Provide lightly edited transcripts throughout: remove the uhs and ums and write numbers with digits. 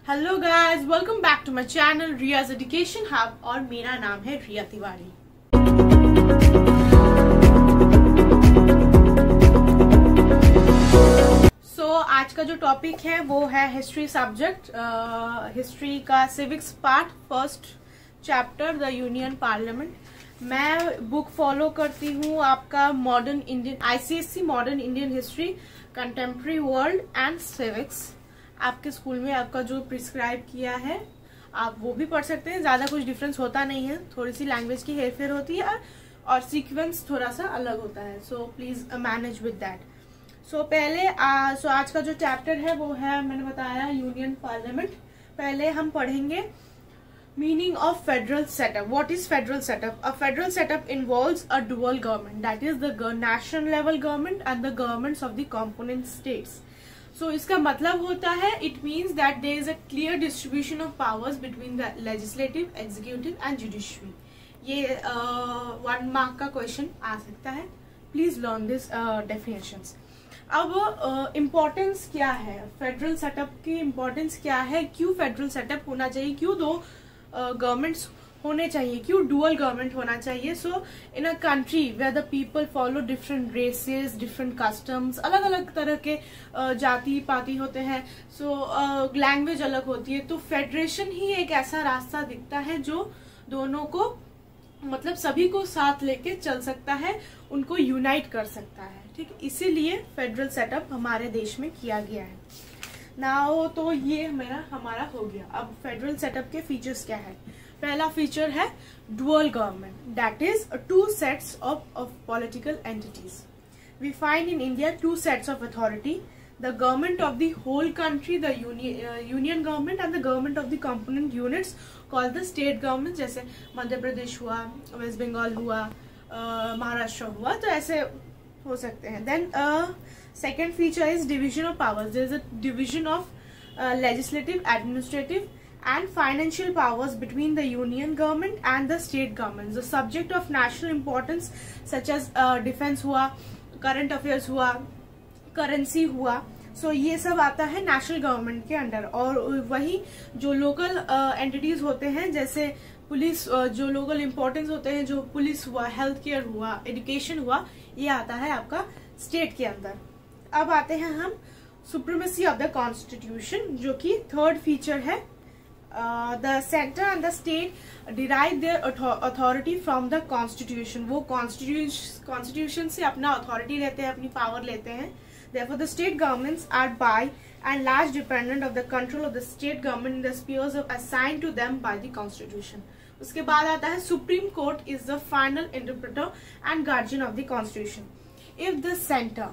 Hello guys, welcome back to my channel Riyaz education hub और मेरा नाम है रिया तिवारी। आज का जो टॉपिक है वो है हिस्ट्री सब्जेक्ट, हिस्ट्री का civics part, first chapter the union parliament. मैं बुक फॉलो करती हूँ आपका modern Indian ICSC modern Indian history, contemporary world and civics. आपके स्कूल में आपका जो प्रिस्क्राइब किया है आप वो भी पढ़ सकते हैं। ज्यादा कुछ डिफरेंस होता नहीं है, थोड़ी सी लैंग्वेज की हेरफेर होती है और सीक्वेंस थोड़ा सा अलग होता है। So please manage with that. पहले आज का जो चैप्टर है वो है, मैंने बताया, यूनियन पार्लियामेंट। पहले हम पढ़ेंगे meaning of federal setup. What is federal setup? A federal setup involves a dual government, that is the national level government and the governments of the component states. So इसका मतलब होता है, it means that there is a clear distribution of powers between the legislative, executive and judiciary. ये 1 mark का question आ सकता है। Please learn this definitions. अब इम्पोर्टेंस क्या है फेडरल सेटअप की? इम्पोर्टेंस क्या है? क्यों फेडरल सेटअप होना चाहिए? क्यों दो गवर्नमेंट्स होने चाहिए? क्यों डुअल गवर्नमेंट होना चाहिए? So in a country where the people follow different races, different customs, अलग अलग तरह के जाति पाति होते हैं, सो लैंग्वेज अलग होती है, तो फेडरेशन ही एक ऐसा रास्ता दिखता है जो दोनों को, मतलब सभी को साथ लेके चल सकता है, उनको यूनाइट कर सकता है। ठीक, इसीलिए फेडरल सेटअप हमारे देश में किया गया है। नाउ तो ये हमारा हो गया। अब फेडरल सेटअप के फीचर्स क्या है? पहला फीचर है dual government, that is 2 sets of political entities. We find in India 2 sets of authority, the government of the whole country, the union government, and the government of the component units called the state government. जैसे मध्य प्रदेश हुआ, waste Bengal हुआ, महाराष्ट्र हुआ, तो ऐसे हो सकते हैं। Then second feature is division of powers. There is a division of legislative, administrative and financial powers between the union government and the state governments. The subject of national importance such as defense हुआ, current affairs हुआ, currency हुआ, so ये सब आता है national government के under. और वही जो लोकल एंटिटीज होते हैं, जैसे पुलिस, जो लोकल इम्पोर्टेंस होते हैं, जो पुलिस हुआ, हेल्थ केयर हुआ, एजुकेशन हुआ, ये आता है आपका स्टेट के अंदर। अब आते हैं हम सुप्रीमेसी ऑफ द कॉन्स्टिट्यूशन, जो कि थर्ड फीचर है। The center and the state derive their authority from the constitution. वो constitution से अपना authority लेते हैं, अपनी power लेते हैं। Therefore, the state governments are by and large dependent of the control of the state government in the spheres of assigned to them by the constitution. उसके बाद आता है Supreme Court is the final interpreter and guardian of the constitution. If the center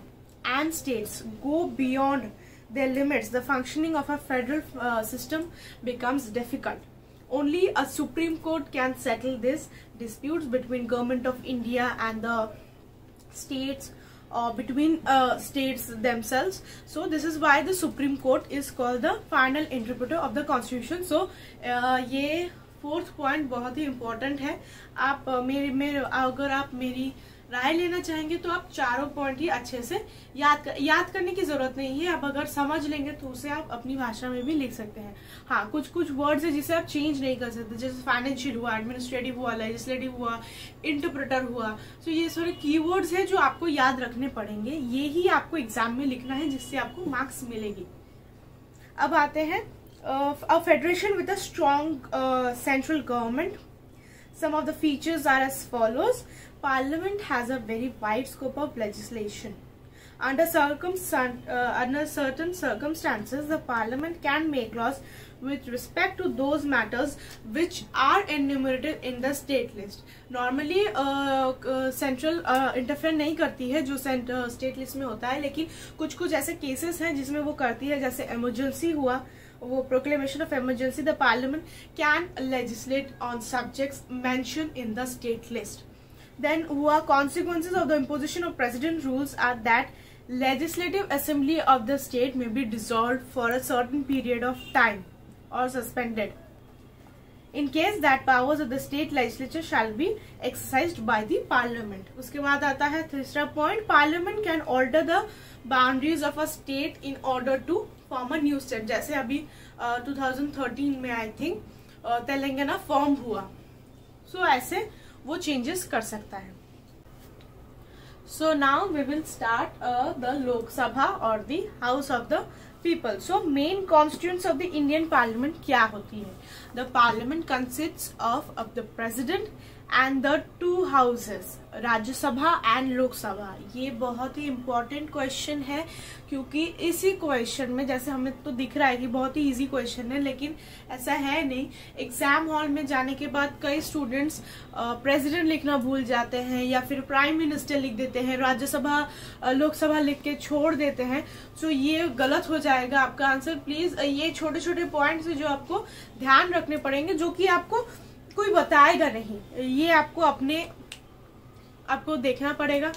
and states go beyond their limits, the functioning of a federal system becomes difficult. Only a Supreme Court can settle these disputes between Government of India and the states, or between states themselves. So this is why the Supreme Court is called the final interpreter of the Constitution. So ये fourth point बहुत ही important है। आप अगर आप मेरी राय लेना चाहेंगे तो आप चारों पॉइंट ही अच्छे से याद करने की जरूरत नहीं है। आप अगर समझ लेंगे तो उसे आप अपनी भाषा में भी लिख सकते हैं। हाँ, कुछ वर्ड्स है जिसे आप चेंज नहीं कर सकते, जैसे फाइनेंशियल हुआ, एडमिनिस्ट्रेटिव हुआ, लेजिस्लेटिव हुआ, इंटरप्रेटर हुआ। तो ये सारे कीवर्ड्स है जो आपको याद रखने पड़ेंगे, ये ही आपको एग्जाम में लिखना है, जिससे आपको मार्क्स मिलेगी। अब आते हैं a federation with a strong central government. Some of the features are as follows. Parliament has a very wide scope of legislation. Under certain circumstances, the Parliament can make laws with respect to those matters which are enumerated in the state list. Normally, central interfere नहीं करती है जो state list में होता है, लेकिन कुछ ऐसे cases हैं जिसमें वो करती है, जैसे emergency हुआ, वो proclamation of emergency, the Parliament can legislate on subjects mentioned in the state list. Then हुआ consequences of the imposition of president rules are that legislative assembly of the state may be dissolved for a certain period of time or suspended in case that powers of the state legislature shall be exercised by the parliament. उसके बाद आता है तीसरा point, parliament can alter the boundaries of a state in order to form a new state, जैसे अभी 2013 में I think Telangana form हुआ। सो ऐसे वो चेंजेस कर सकता है। So now we will start the Lok Sabha और the house of the people. So main constituents of the Indian parliament क्या होती है? The parliament consists of the president and the two houses, Rajya Sabha and Lok Sabha. ये बहुत ही इम्पोर्टेंट क्वेश्चन है, क्योंकि इसी question में, जैसे हमें तो दिख रहा है कि बहुत ही इजी क्वेश्चन है, लेकिन ऐसा है नहीं। एग्जाम हॉल में जाने के बाद कई स्टूडेंट्स प्रेसिडेंट लिखना भूल जाते हैं, या फिर प्राइम मिनिस्टर लिख देते हैं, राज्यसभा लोकसभा लिख के छोड़ देते हैं। सो ये गलत हो जाएगा आपका आंसर। प्लीज ये छोटे छोटे पॉइंट्स जो आपको ध्यान रखने पड़ेंगे, जो कि आपको कोई बताएगा नहीं, ये आपको देखना पड़ेगा।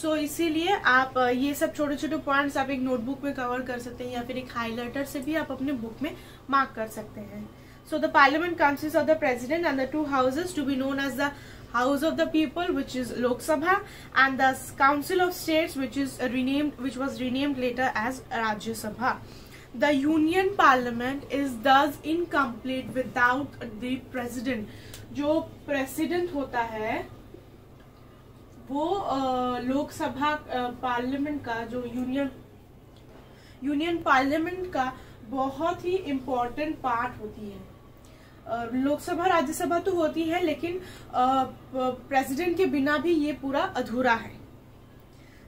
सो इसीलिए आप ये सब छोटे छोटे पॉइंट्स आप एक नोटबुक में कवर कर सकते हैं, या फिर एक हाइलाइटर से भी आप अपने बुक में मार्क कर सकते हैं। So the parliament consists of the president and the two houses to be known as the house of the people, which is Lok Sabha, and the Council of States, which was renamed later as Rajya Sabha. The Union Parliament is thus incomplete without the President. जो president होता है वो Lok Sabha parliament का, जो union parliament का बहुत ही important part होती है। लोकसभा राज्यसभा तो होती है, लेकिन प्रेसिडेंट के बिना भी ये पूरा अधूरा है।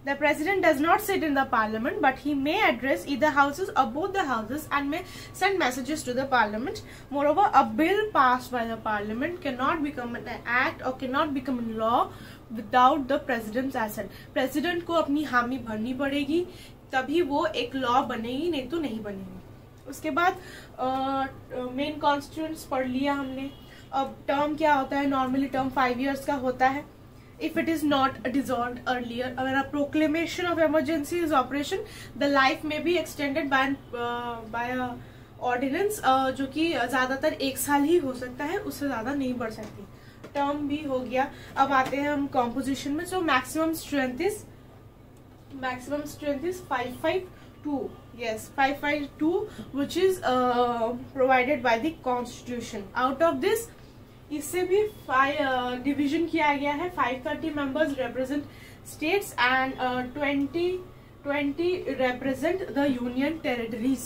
The president does not sit in the parliament, but he may address either houses or both the houses and may send messages to the parliament. Moreover, a bill passed by the parliament cannot become an act or cannot become a law without the president's assent. President को अपनी हामी भरनी पड़ेगी, तभी वो एक law बनेगी, नहीं तो नहीं बनेगी। उसके बाद मेन कॉन्स्टिट्यूएंट्स पढ़ लिया हमने। अब टर्म क्या होता है? नॉर्मली टर्म 5 years का होता है। If it is not dissolved earlier, अगर a proclamation of emergency is operation, the life may be extended by a ordinance, जो कि ज्यादातर 1 साल ही हो सकता है, उससे ज्यादा नहीं बढ़ सकती। टर्म भी हो गया। अब आते हैं हम कॉम्पोजिशन में। So maximum strength is 552, yes, 552, which is provided by the constitution. Out of this, इससे भी डिवीजन किया गया है। 530 members represent states and 20 represent the union territories.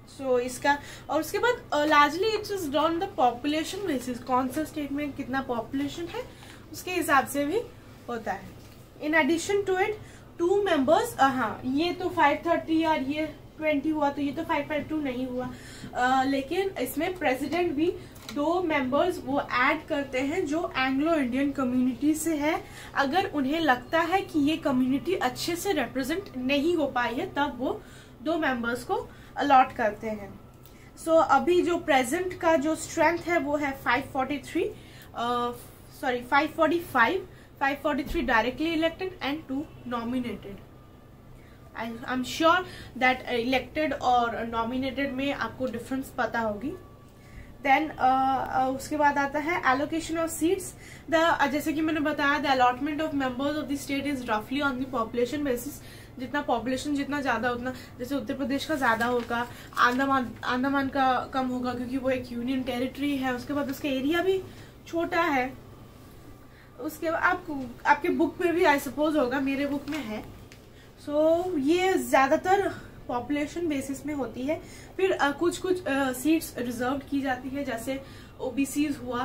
So इसका, और उसके बाद largely it is done the population basis, कौन सा स्टेट में कितना पॉपुलेशन है उसके हिसाब से भी होता है। In addition to it 2 members, हाँ ये तो 530 और ये 20 हुआ, तो ये तो 552 नहीं हुआ। लेकिन इसमें प्रेसिडेंट भी 2 मेंबर्स वो ऐड करते हैं जो एंग्लो इंडियन कम्युनिटी से है। अगर उन्हें लगता है कि ये कम्युनिटी अच्छे से रिप्रेजेंट नहीं हो पाई है, तब वो 2 मेंबर्स को अलॉट करते हैं। सो अभी जो प्रेजेंट का जो स्ट्रेंथ है वो है 543 directly elected and 2 nominated. I am sure that elected और नॉमिनेटेड में आपको डिफरेंस पता होगी। देन उसके बाद आता है एलोकेशन ऑफ सीट्स। जैसे कि मैंने बताया, the allotment of members of the state is रफली ऑन द पॉपुलेशन बेसिस। जितना पॉपुलेशन जितना ज्यादा, उतना, जैसे उत्तर प्रदेश का ज्यादा होगा, अंडमान का कम होगा, क्योंकि वो एक यूनियन टेरिटरी है। उसके बाद उसका एरिया भी छोटा है। उसके बाद आपके बुक में भी आई सपोज होगा, मेरे बुक में है। सो ये ज्यादातर पॉपुलेशन बेसिस में होती है। फिर कुछ सीट्स रिजर्व की जाती है, जैसे ओबीसीज हुआ,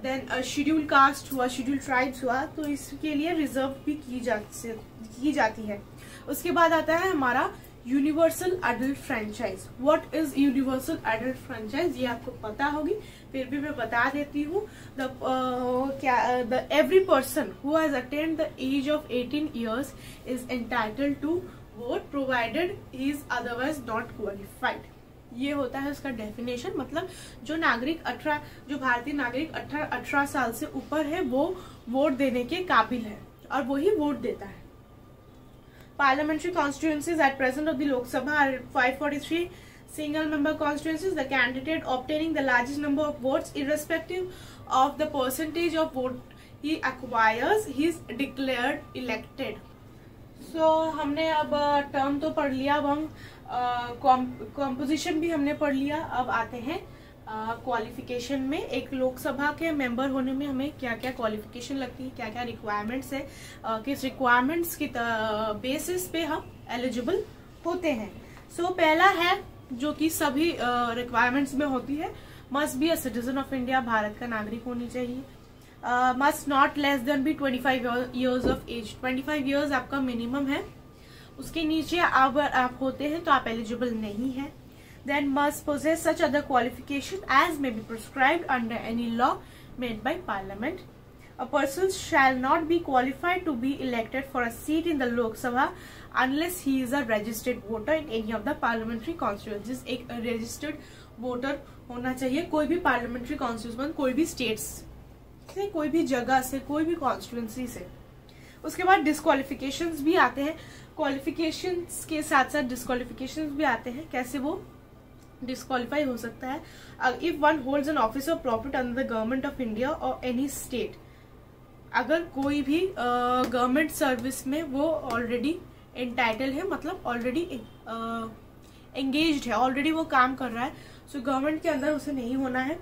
देन शेड्यूल कास्ट हुआ, शेड्यूल ट्राइब्स हुआ, तो इसके लिए रिजर्व भी की जाती है। उसके बाद आता है हमारा universal adult franchise. What is universal adult franchise? ये आपको पता होगी, फिर भी मैं बता देती हूँ। The every person who has attend the age of 18 years is entitled to vote provided he is otherwise not qualified. ये होता है उसका डेफिनेशन। मतलब जो भारतीय नागरिक 18 साल से ऊपर है, वो वोट देने के काबिल है, और वो ही वोट देता है। Parliamentary constituencies at present of the Lok Sabha are 543 single member constituencies. The candidate obtaining the largest number of votes, irrespective of the percentage of vote he acquires, he is declared elected. हमने अब term तो पढ़ लिया, अब हम composition भी हमने पढ़ लिया। अब आते हैं क्वालिफिकेशन में। एक लोकसभा के मेंबर होने में हमें क्या क्या क्वालिफिकेशन लगती है, क्या क्या रिक्वायरमेंट्स है, किस रिक्वायरमेंट्स की बेसिस पे हम एलिजिबल होते हैं। पहला है जो कि सभी रिक्वायरमेंट्स में होती है, must be a citizen of India, Bharat का नागरिक होनी चाहिए। Must not less than be 25 years of age, 25 years आपका मिनिमम है, उसके नीचे अगर आप होते हैं तो आप एलिजिबल नहीं है। Then must possess such other qualification as may be prescribed under any law made by Parliament. A person shall not be qualified to be elected for a seat in the Lok Sabha unless he is a registered voter in any of the parliamentary constituencies। एक registered voter होना चाहिए कोई भी parliamentary constituency, कोई भी states से, कोई भी जगह से, कोई भी constituency से। उसके बाद डिस्क्वालिफिकेशंस भी आते हैं, क्वालिफिकेशंस के साथ साथ डिस्क्वालिफिकेशंस भी आते हैं। कैसे वो डिस्क्वालीफाई हो सकता है? If one holds an office of profit under the government of India और एनी स्टेट, अगर कोई भी गवर्नमेंट सर्विस में वो ऑलरेडी एंटाइटल है, मतलब ऑलरेडी एंगेज्ड है, ऑलरेडी वो काम कर रहा है, सो गवर्नमेंट के अंदर उसे नहीं होना है।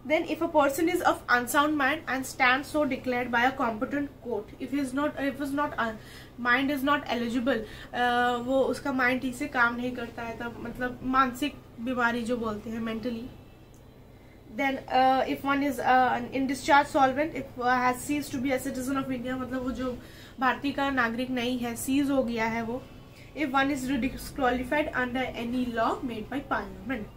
Then if a person is of unsound mind and stands so declared by a competent court, if his mind is not eligible, वो उसका माइंड ठीक से काम नहीं करता है, तब मतलब मानसिक बीमारी जो बोलते हैं mentally। Then if one is an indischarged solvent, if has ceased to be a citizen of India, मतलब वो जो भारतीय का नागरिक नहीं है, सीज हो गया है वो। If one is disqualified under any law made by parliament,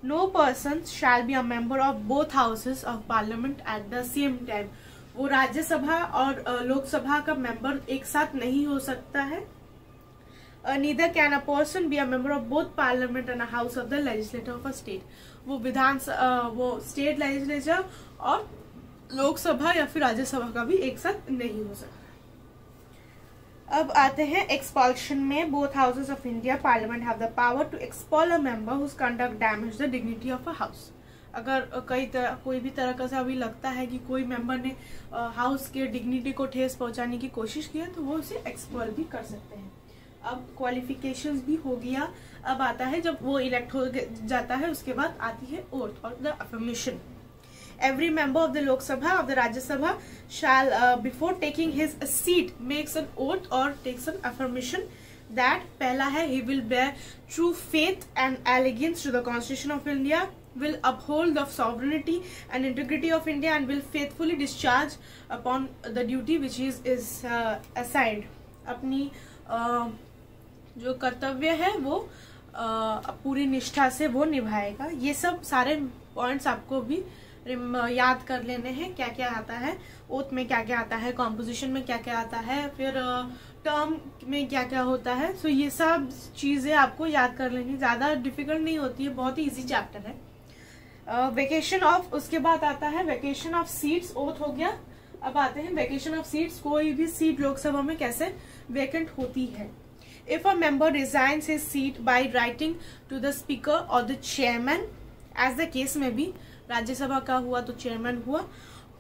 no person shall be a member of both houses of parliament at the same time। वो राज्यसभा और लोकसभा का मेंबर एक साथ नहीं हो सकता है। Neither can a person be a member of both parliament and a house of the legislature of a state। वो स्टेट लेजिस्लेचर और लोकसभा या फिर राज्यसभा का भी एक साथ नहीं हो सकता। अब आते हैं एक्सपल्शन में। Both houses of India parliament have the power to expel a member whose conduct damage the dignity of a house. अगर कोई भी तरह का अभी लगता है कि कोई मेंबर ने हाउस के डिग्निटी को ठेस पहुंचाने की कोशिश की है, तो वो उसे एक्सपॉल भी कर सकते हैं। अब क्वालिफिकेशंस भी हो गया। अब आता है जब वो इलेक्ट हो जाता है, उसके बाद आती है ओथ और the affirmation. Every member of the Lok Sabha of the Rajya Sabha shall before taking his seat makes an oath or takes an affirmation that पहला है he will bear true faith and allegiance to the Constitution of India, will uphold the sovereignty and integrity of India and will faithfully discharge upon the duty which is assigned। अपनी जो कर्तव्य है वो पूरी निष्ठा से वो निभाएगा। ये सब सारे पॉइंट्स आपको भी याद कर लेने हैं, क्या क्या आता है ओथ में, क्या क्या आता है कॉम्पोजिशन में, क्या क्या आता है, फिर टर्म में क्या क्या होता है। सो ये सब चीजें आपको याद कर लेनी, ज्यादा डिफिकल्ट नहीं होती है, बहुत ही इजी चैप्टर है। वेकेशन ऑफ, उसके बाद आता है वेकेशन ऑफ सीट्स। ओथ हो गया। अब आते हैं वेकेशन ऑफ सीट्स। कोई भी सीट लोकसभा में कैसे वेकेंट होती है। If a member resigns his seat by writing to the speaker और the chairman, as the case में भी राज्यसभा का हुआ तो चेयरमैन हुआ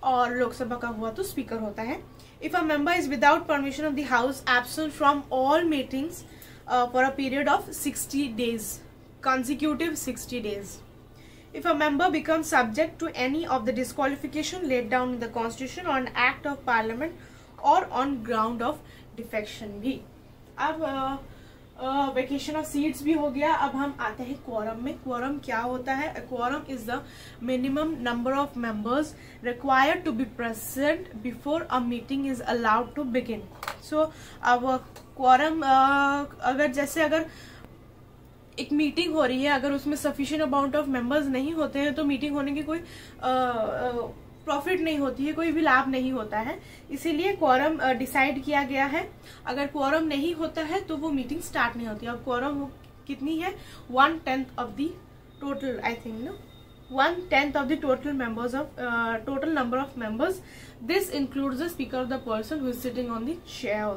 और लोकसभा का हुआ तो स्पीकर होता है। If a member is without permission of the house absent from all meetings for a period of 60 days, consecutive 60 days। If a member becomes subject to any of the disqualification laid down in the Constitution or an Act of Parliament or on ground of defection भी। अब vacation of seats भी हो गया। अब हम आते हैं क्वोरम में। क्वोरम क्या होता है? Quorum is the minimum number of members required to be present before a meeting is allowed to begin. So अब क्वोरम अगर एक मीटिंग हो रही है, अगर उसमें सफिशिएंट अमाउंट ऑफ मेंबर्स नहीं होते हैं तो मीटिंग होने की कोई प्रॉफिट नहीं होती है, कोई भी लाभ नहीं होता है। इसीलिए क्वोरम डिसाइड किया गया है। अगर क्वोरम नहीं होता है तो वो मीटिंग स्टार्ट नहीं होती। अब क्वोरम कितनी है? 1/10 of the total, I think no 1/10 of the total members of total number of members. This includes the speaker of the person who is sitting on the chair,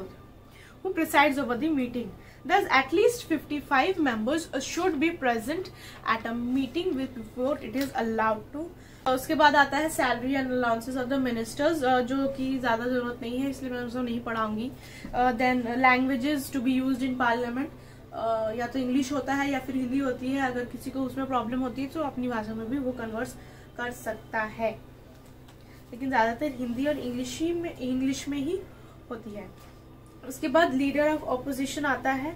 who presides over the meeting. Thus, at least 55 members should be present at a meeting before it is allowed to. उसके बाद आता है salary and allowances of the ministers, जो कि ज्यादा जरूरत नहीं है इसलिए मैं उसको नहीं पढ़ाऊंगी. Then languages to be used in parliament, या तो इंग्लिश होता है या फिर हिंदी होती है. अगर किसी को उसमें प्रॉब्लम होती है तो अपनी भाषा में भी वो कन्वर्स कर सकता है, लेकिन ज्यादातर हिंदी और इंग्लिश में ही होती है. उसके बाद लीडर ऑफ ऑपोजिशन आता है.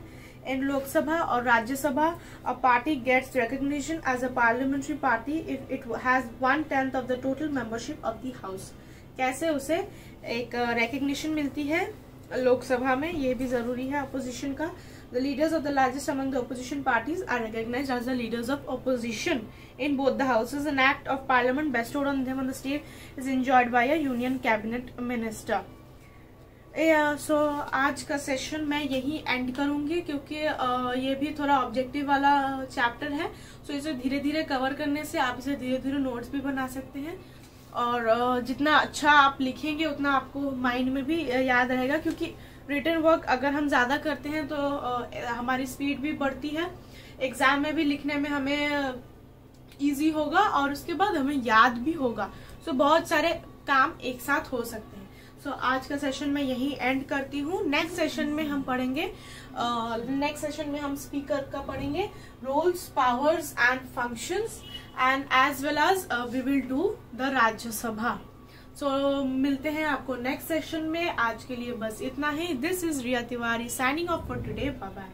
इन लोकसभा और Rajya Sabha a party gets recognition as a parliamentary party if it has 1/10 of the total membership of the house. कैसे उसे एक रिकॉग्निशन मिलती है लोकसभा में, ये भी जरूरी है अपोजिशन का. The leaders of the largest among the opposition parties are recognized as the leaders of opposition in both the houses. An act of parliament bestowed on them on the state is enjoyed by a union cabinet minister. So आज का session मैं यही and करूंगी, क्योंकि ये भी थोड़ा objective वाला चैप्टर है. सो इसे धीरे धीरे कवर करने से आप इसे धीरे धीरे नोट्स भी बना सकते हैं, और जितना अच्छा आप लिखेंगे उतना आपको माइंड में भी याद रहेगा. क्योंकि रिटन वर्क अगर हम ज्यादा करते हैं तो हमारी स्पीड भी बढ़ती है, एग्जाम में भी लिखने में हमें इजी होगा और उसके बाद हमें याद भी होगा. सो बहुत सारे काम एक साथ हो सकते हैं. सो आज का सेशन मैं यही एंड करती हूँ. नेक्स्ट सेशन में हम पढ़ेंगे, नेक्स्ट सेशन में हम स्पीकर का पढ़ेंगे, roles, powers and functions, and as well as we will do the Rajya Sabha. So मिलते हैं आपको नेक्स्ट सेशन में. आज के लिए बस इतना ही. This is Riya Tiwari signing off for today. Bye bye.